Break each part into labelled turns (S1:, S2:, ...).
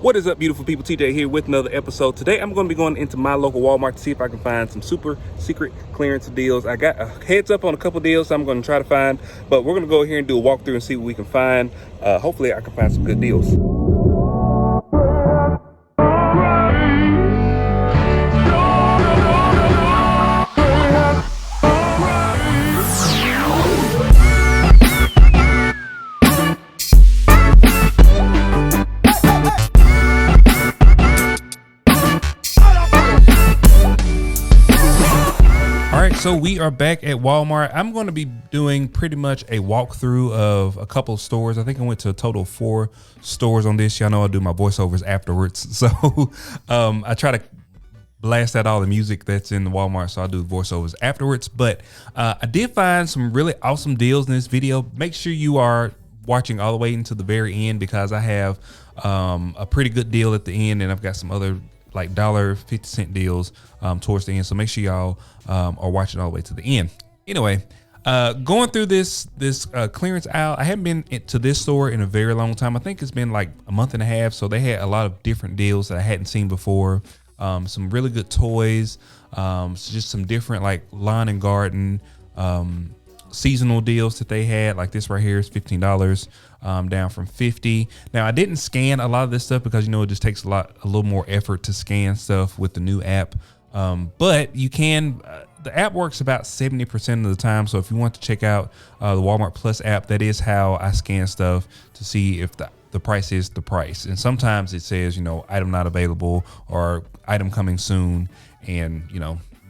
S1: What is up, beautiful people? TJ here with another episode. Today I'm going to be going into my local Walmart to see if I can find some super secret clearance deals. I got a heads up on a couple deals I'm going to try to find, but we're going to go here and do a walkthrough and see what we can find. Hopefully I can find some good deals. So we are back at Walmart. I'm going to be doing pretty much a walkthrough of a couple of stores. I think I went to a total of 4 stores on this. Y'all know I do my voiceovers afterwards. So I try to blast out all the music that's in the Walmart, so I'll do voiceovers afterwards. But I did find some really awesome deals in this video. Make sure you are watching all the way until the very end because I have a pretty good deal at the end, and I've got some other like $1.50 deals towards the end. So make sure y'all are watching all the way to the end. Anyway, going through this clearance aisle, I haven't been to this store in a very long time. I think it's been like a month and a half. So they had a lot of different deals that I hadn't seen before. Some really good toys, so just some different like lawn and garden seasonal deals that they had. Like this right here is $15. Down from 50. Now I didn't scan a lot of this stuff because it just takes a little more effort to scan stuff with the new app. But you can, the app works about 70% of the time. So if you want to check out the Walmart Plus app, that is how I scan stuff to see if the price is the price. And sometimes it says, item not available or item coming soon. And,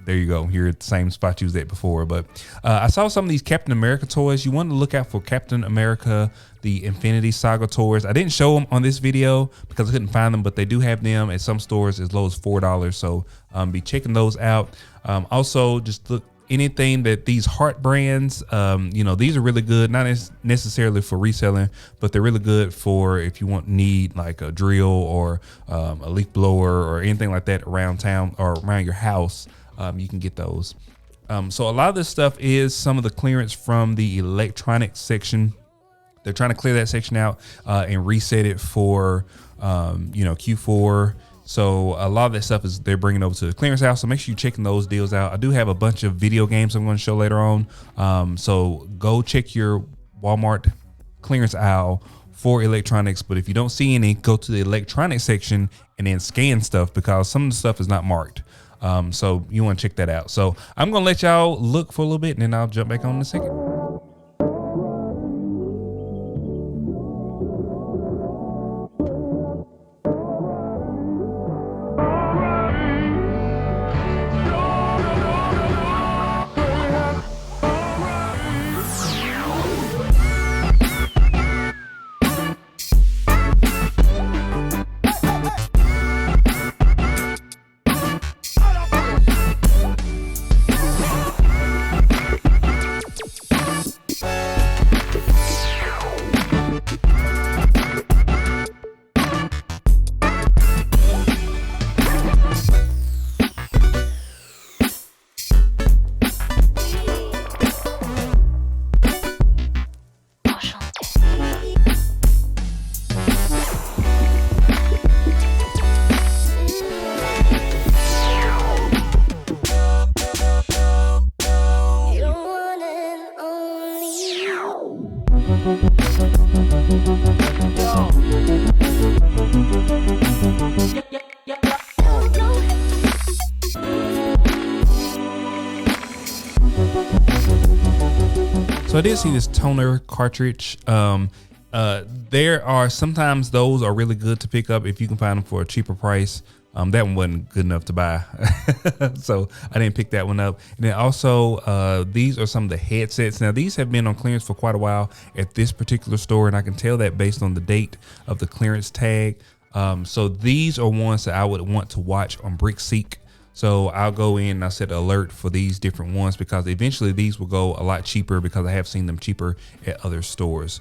S1: there you go. You're at the same spot you was at before. But I saw some of these Captain America toys. You want to look out for Captain America, the Infinity Saga toys. I didn't show them on this video because I couldn't find them, but they do have them at some stores as low as $4. So be checking those out. Also, just look anything that these Heart brands, these are really good, not necessarily for reselling, but they're really good for if you need like a drill or a leaf blower or anything like that around town or around your house. You can get those. So a lot of this stuff is some of the clearance from the electronics section. They're trying to clear that section out and reset it for, Q4. So a lot of that stuff is they're bringing over to the clearance house. So make sure you're checking those deals out. I do have a bunch of video games I'm going to show later on. So go check your Walmart clearance aisle for electronics. But if you don't see any, go to the electronics section and then scan stuff because some of the stuff is not marked. So you want to check that out. So I'm going to let y'all look for a little bit and then I'll jump back on in a second. So I did see this toner cartridge. There are sometimes those are really good to pick up if you can find them for a cheaper price. That one wasn't good enough to buy. So I didn't pick that one up. And then also these are some of the headsets. Now these have been on clearance for quite a while at this particular store, and I can tell that based on the date of the clearance tag. So these are ones that I would want to watch on BrickSeek. So I'll go in and I'll set an alert for these different ones because eventually these will go a lot cheaper because I have seen them cheaper at other stores.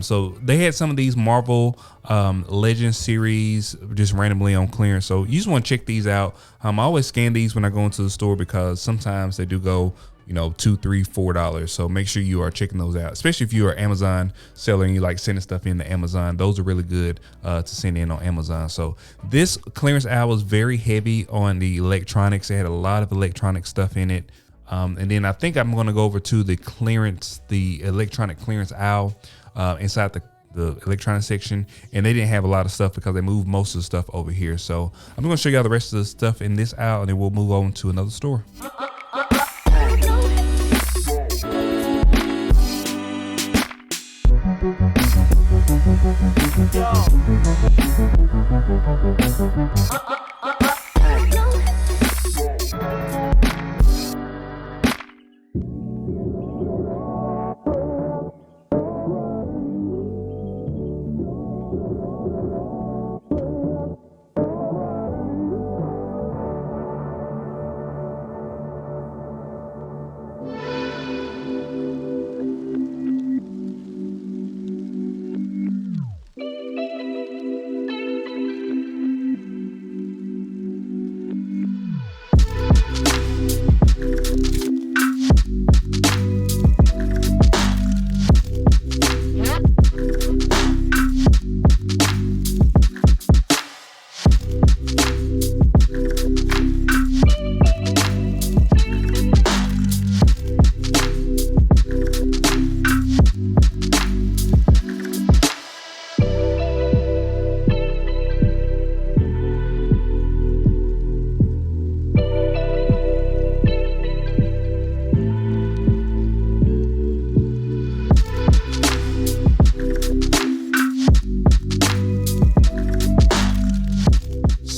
S1: So they had some of these Marvel Legends series just randomly on clearance. So you just want to check these out. I always scan these when I go into the store because sometimes they do go, $2, $3, $4. So make sure you are checking those out, especially if you are Amazon seller and you like sending stuff into Amazon. Those are really good to send in on Amazon. So this clearance aisle was very heavy on the electronics. It had a lot of electronic stuff in it. And then I think I'm going to go over to the electronic clearance aisle inside the electronic section, and they didn't have a lot of stuff because they moved most of the stuff over here. So I'm going to show you all the rest of the stuff in this aisle, and then we'll move on to another store.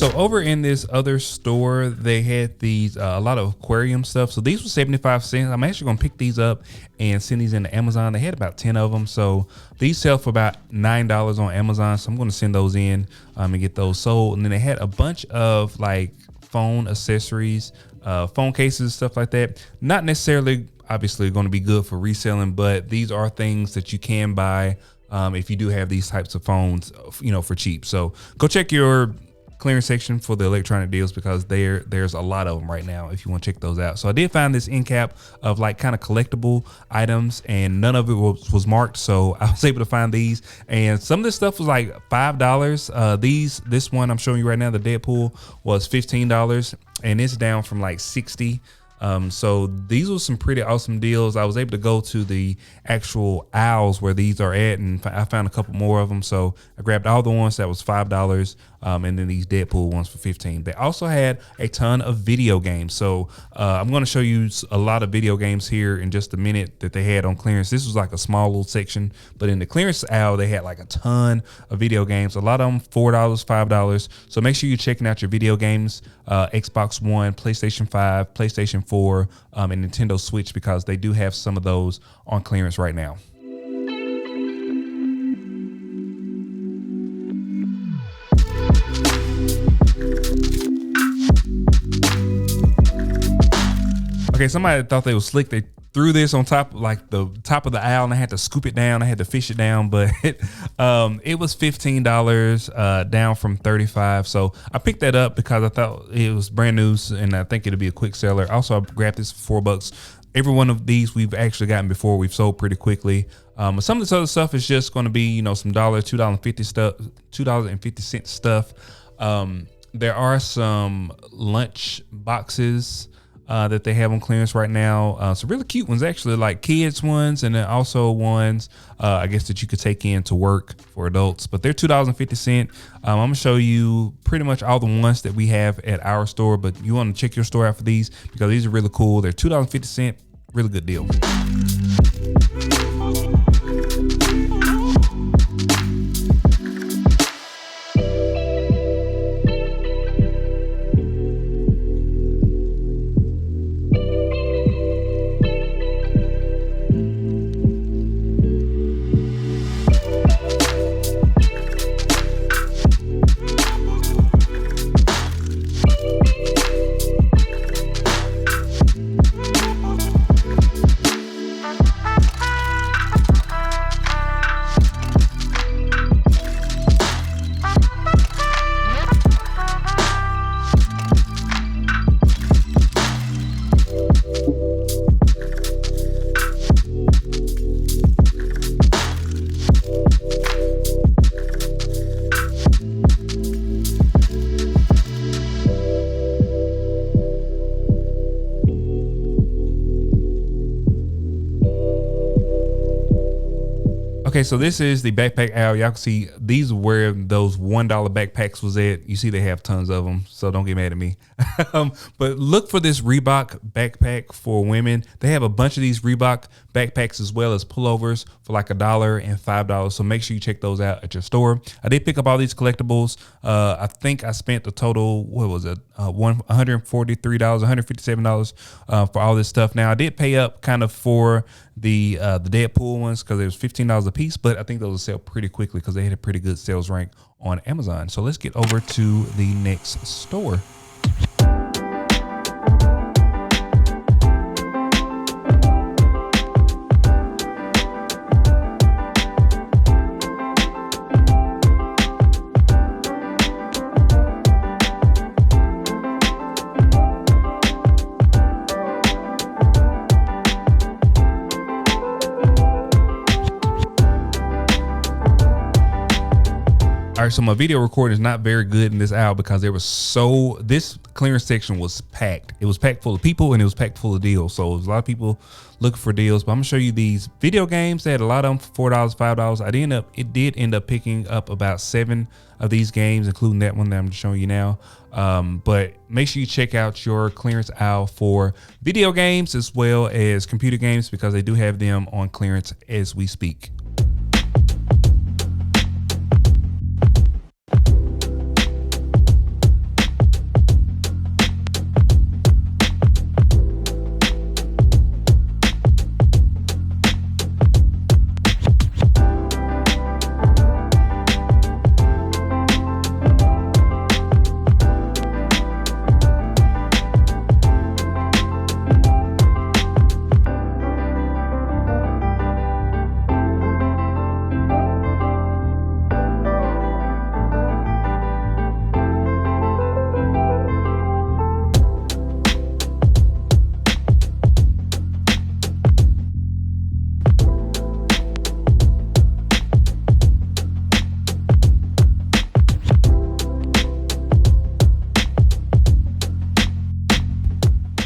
S1: So over in this other store, they had these a lot of aquarium stuff. So these were 75 cents. I'm actually gonna pick these up and send these into Amazon. They had about 10 of them. So these sell for about $9 on Amazon. So I'm gonna send those in and get those sold. And then they had a bunch of like phone accessories, phone cases, stuff like that. Not necessarily obviously going to be good for reselling, but these are things that you can buy if you do have these types of phones, for cheap. So go check your clearance section for the electronic deals, because there's a lot of them right now if you want to check those out. So I did find this end cap of like kind of collectible items, and none of it was marked, so I was able to find these, and some of this stuff was like $5. This one I'm showing you right now, the Deadpool, was $15, and it's down from like $60. So these were some pretty awesome deals. I was able to go to the actual aisles where these are at, and I found a couple more of them. So I grabbed all the ones that was $5, and then these Deadpool ones for $15. They also had a ton of video games. So I'm going to show you a lot of video games here in just a minute that they had on clearance. This was like a small little section, but in the clearance aisle, they had like a ton of video games. A lot of them $4, $5. So make sure you're checking out your video games, Xbox One, PlayStation 5, PlayStation 4, and Nintendo Switch, because they do have some of those on clearance right now. Okay, somebody thought they was slick. They threw this on top, like the top of the aisle, and I had to scoop it down. I had to fish it down, but it was $15, down from $35. So I picked that up because I thought it was brand new, and I think it'll be a quick seller. Also, I grabbed this for $4. Every one of these we've actually gotten before. We've sold pretty quickly. Some of this other stuff is just going to be, some $2.50 stuff. There are some lunch boxes that they have on clearance right now. Some really cute ones, actually, like kids ones, and then also ones I guess that you could take in to work for adults, but they're $2.50. I'm gonna show you pretty much all the ones that we have at our store, but you want to check your store out for these because these are really cool. They're $2.50, really good deal. Okay, so this is the backpack owl. Y'all can see these are where those $1 backpacks was at. You see they have tons of them, so don't get mad at me. But look for this Reebok backpack for women. They have a bunch of these Reebok backpacks as well as pullovers for like $1 and $5. So make sure you check those out at your store. I did pick up all these collectibles. I think I spent the total, what was it? $143, $157 for all this stuff. Now I did pay up kind of for the Deadpool ones because it was $15 a piece, but I think those will sell pretty quickly because they had a pretty good sales rank on Amazon. So let's get over to the next store. All right, so my video recording is not very good in this aisle because this clearance section was packed. It was packed full of people and it was packed full of deals. So there's a lot of people looking for deals, but I'm gonna show you these video games. They had a lot of them for $4, $5. It did end up picking up about 7 of these games, including that one that I'm showing you now. But make sure you check out your clearance aisle for video games as well as computer games because they do have them on clearance as we speak.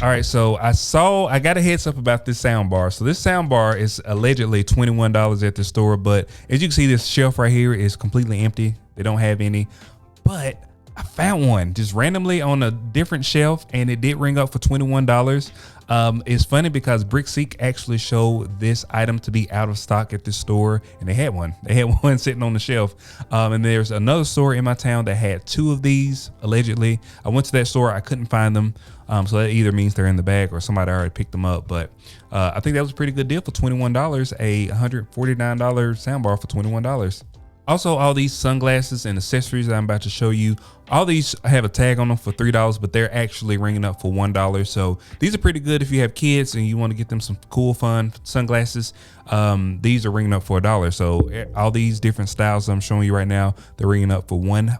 S1: All right, so I got a heads up about this soundbar. So this soundbar is allegedly $21 at the store, but as you can see, this shelf right here is completely empty. They don't have any, but I found one just randomly on a different shelf and it did ring up for $21. It's funny because BrickSeek actually showed this item to be out of stock at this store and they had one. They had one sitting on the shelf. And there's another store in my town that had 2 of these allegedly. I went to that store, I couldn't find them. So that either means they're in the bag or somebody already picked them up. But I think that was a pretty good deal for $21, a $149 soundbar for $21. Also, all these sunglasses and accessories that I'm about to show you, all these have a tag on them for $3, but they're actually ringing up for $1. So these are pretty good if you have kids and you want to get them some cool, fun sunglasses. These are ringing up for $1. So all these different styles I'm showing you right now, they're ringing up for $1.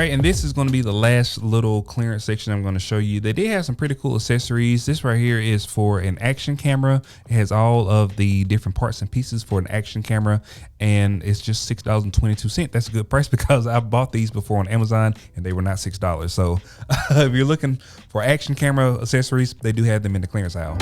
S1: right, and this is going to be the last little clearance section I'm going to show you. They did have some pretty cool accessories. This right here is for an action camera. It has all of the different parts and pieces for an action camera, and it's just $6.22. That's a good price because I've bought these before on Amazon and they were not $6. So if you're looking for action camera accessories, they do have them in the clearance aisle.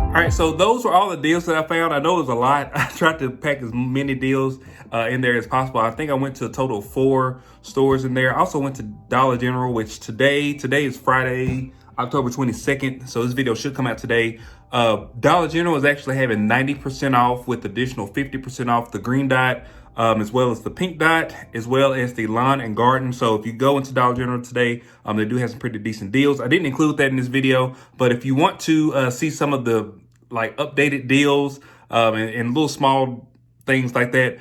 S1: All right, so those were all the deals that I found. I know it was a lot. I tried to pack as many deals in there as possible. I think I went to a total of 4 stores in there. I also went to Dollar General, which today is Friday, October 22nd. So this video should come out today. Dollar General is actually having 90% off with additional 50% off the green dot, as well as the pink dot, as well as the lawn and garden. So if you go into Dollar General today, they do have some pretty decent deals. I didn't include that in this video, but if you want to see some of the like updated deals and little small things like that,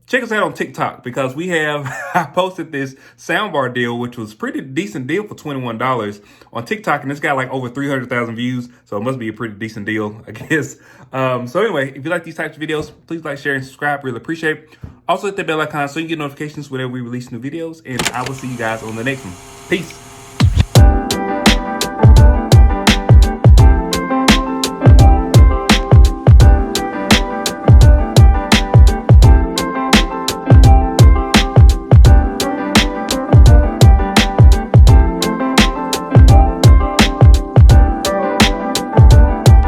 S1: check us out on TikTok, because we have I posted this soundbar deal, which was pretty decent deal for $21 on TikTok, and it's got like over 300,000 views, so it must be a pretty decent deal, I guess. So anyway, if you like these types of videos, please like, share, and subscribe. Really appreciate it. Also hit the bell icon so you get notifications whenever we release new videos, and I will see you guys on the next one. Peace.